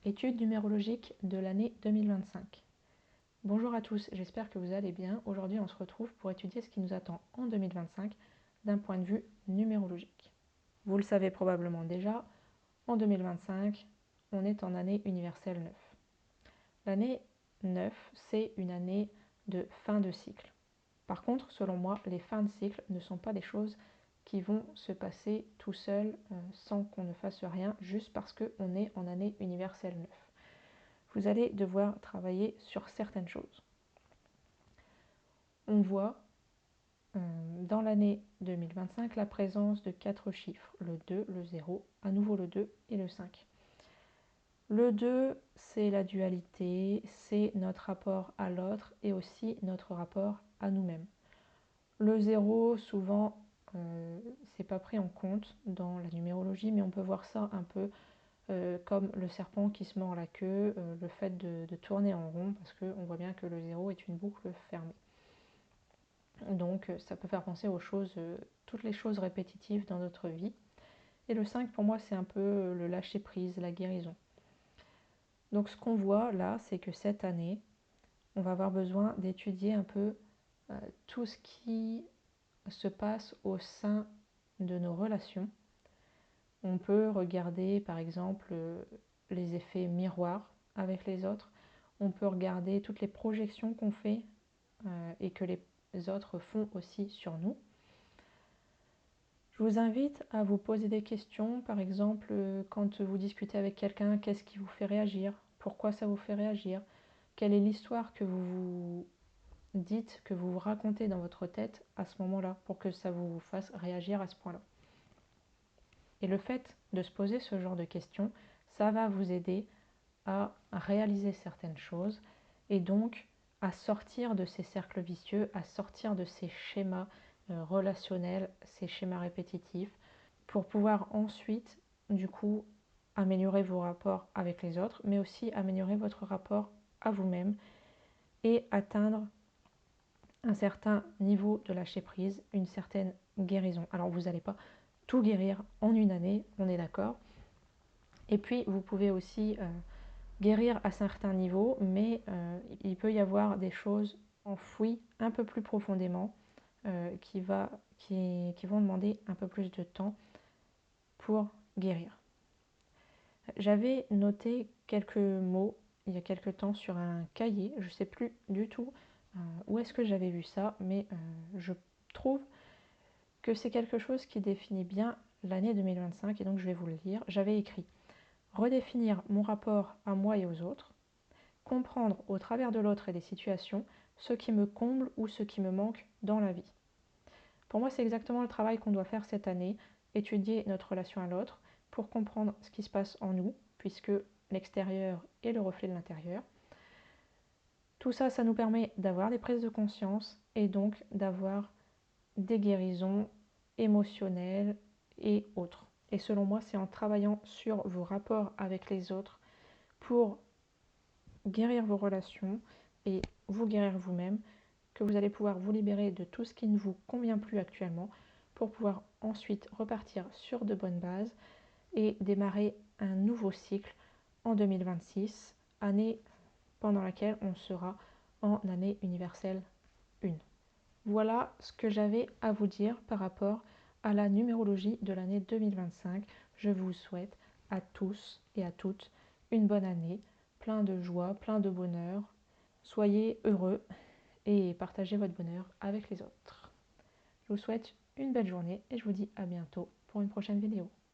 Étude numérologique de l'année 2025. Bonjour à tous, j'espère que vous allez bien. Aujourd'hui, on se retrouve pour étudier ce qui nous attend en 2025 d'un point de vue numérologique. Vous le savez probablement déjà, en 2025, on est en année universelle 9. L'année 9, c'est une année de fin de cycle. Par contre, selon moi, les fins de cycle ne sont pas des choses qui vont se passer tout seul sans qu'on ne fasse rien, juste parce qu'on est en année universelle 9. Vous allez devoir travailler sur certaines choses. On voit dans l'année 2025 la présence de 4 chiffres, le 2, le 0, à nouveau le 2 et le 5. Le 2, c'est la dualité, c'est notre rapport à l'autre et aussi notre rapport à nous-mêmes. Le 0, souvent, c'est pas pris en compte dans la numérologie, mais on peut voir ça un peu comme le serpent qui se mord la queue, le fait de tourner en rond, parce qu'on voit bien que le 0 est une boucle fermée. Donc ça peut faire penser aux choses, toutes les choses répétitives dans notre vie. Et le 5, pour moi, c'est un peu le lâcher-prise, la guérison. Donc ce qu'on voit là, c'est que cette année, on va avoir besoin d'étudier un peu tout ce qui se passe au sein de nos relations. On peut regarder par exemple les effets miroirs avec les autres. On peut regarder toutes les projections qu'on fait et que les autres font aussi sur nous. Je vous invite à vous poser des questions, par exemple quand vous discutez avec quelqu'un, qu'est-ce qui vous fait réagir? Pourquoi ça vous fait réagir? Quelle est l'histoire que vous vous dites, que vous vous racontez dans votre tête à ce moment-là pour que ça vous fasse réagir à ce point-là? Et le fait de se poser ce genre de questions, ça va vous aider à réaliser certaines choses et donc à sortir de ces cercles vicieux, à sortir de ces schémas relationnels, ces schémas répétitifs, pour pouvoir ensuite, du coup, améliorer vos rapports avec les autres, mais aussi améliorer votre rapport à vous-même et atteindre un certain niveau de lâcher prise, une certaine guérison. Alors vous n'allez pas tout guérir en une année, on est d'accord. Et puis vous pouvez aussi guérir à certains niveaux, mais il peut y avoir des choses enfouies un peu plus profondément qui vont demander un peu plus de temps pour guérir. J'avais noté quelques mots il y a quelques temps sur un cahier, je ne sais plus du tout où est-ce que j'avais vu ça, mais je trouve que c'est quelque chose qui définit bien l'année 2025 et donc je vais vous le lire. J'avais écrit « Redéfinir mon rapport à moi et aux autres, comprendre au travers de l'autre et des situations ce qui me comble ou ce qui me manque dans la vie. » Pour moi, c'est exactement le travail qu'on doit faire cette année, étudier notre relation à l'autre pour comprendre ce qui se passe en nous, puisque l'extérieur est le reflet de l'intérieur. Tout ça, ça nous permet d'avoir des prises de conscience et donc d'avoir des guérisons émotionnelles et autres. Et selon moi, c'est en travaillant sur vos rapports avec les autres pour guérir vos relations et vous guérir vous-même que vous allez pouvoir vous libérer de tout ce qui ne vous convient plus actuellement pour pouvoir ensuite repartir sur de bonnes bases et démarrer un nouveau cycle en 2026, année pendant laquelle on sera en année universelle 1. Voilà ce que j'avais à vous dire par rapport à la numérologie de l'année 2025. Je vous souhaite à tous et à toutes une bonne année, plein de joie, plein de bonheur. Soyez heureux et partagez votre bonheur avec les autres. Je vous souhaite une belle journée et je vous dis à bientôt pour une prochaine vidéo.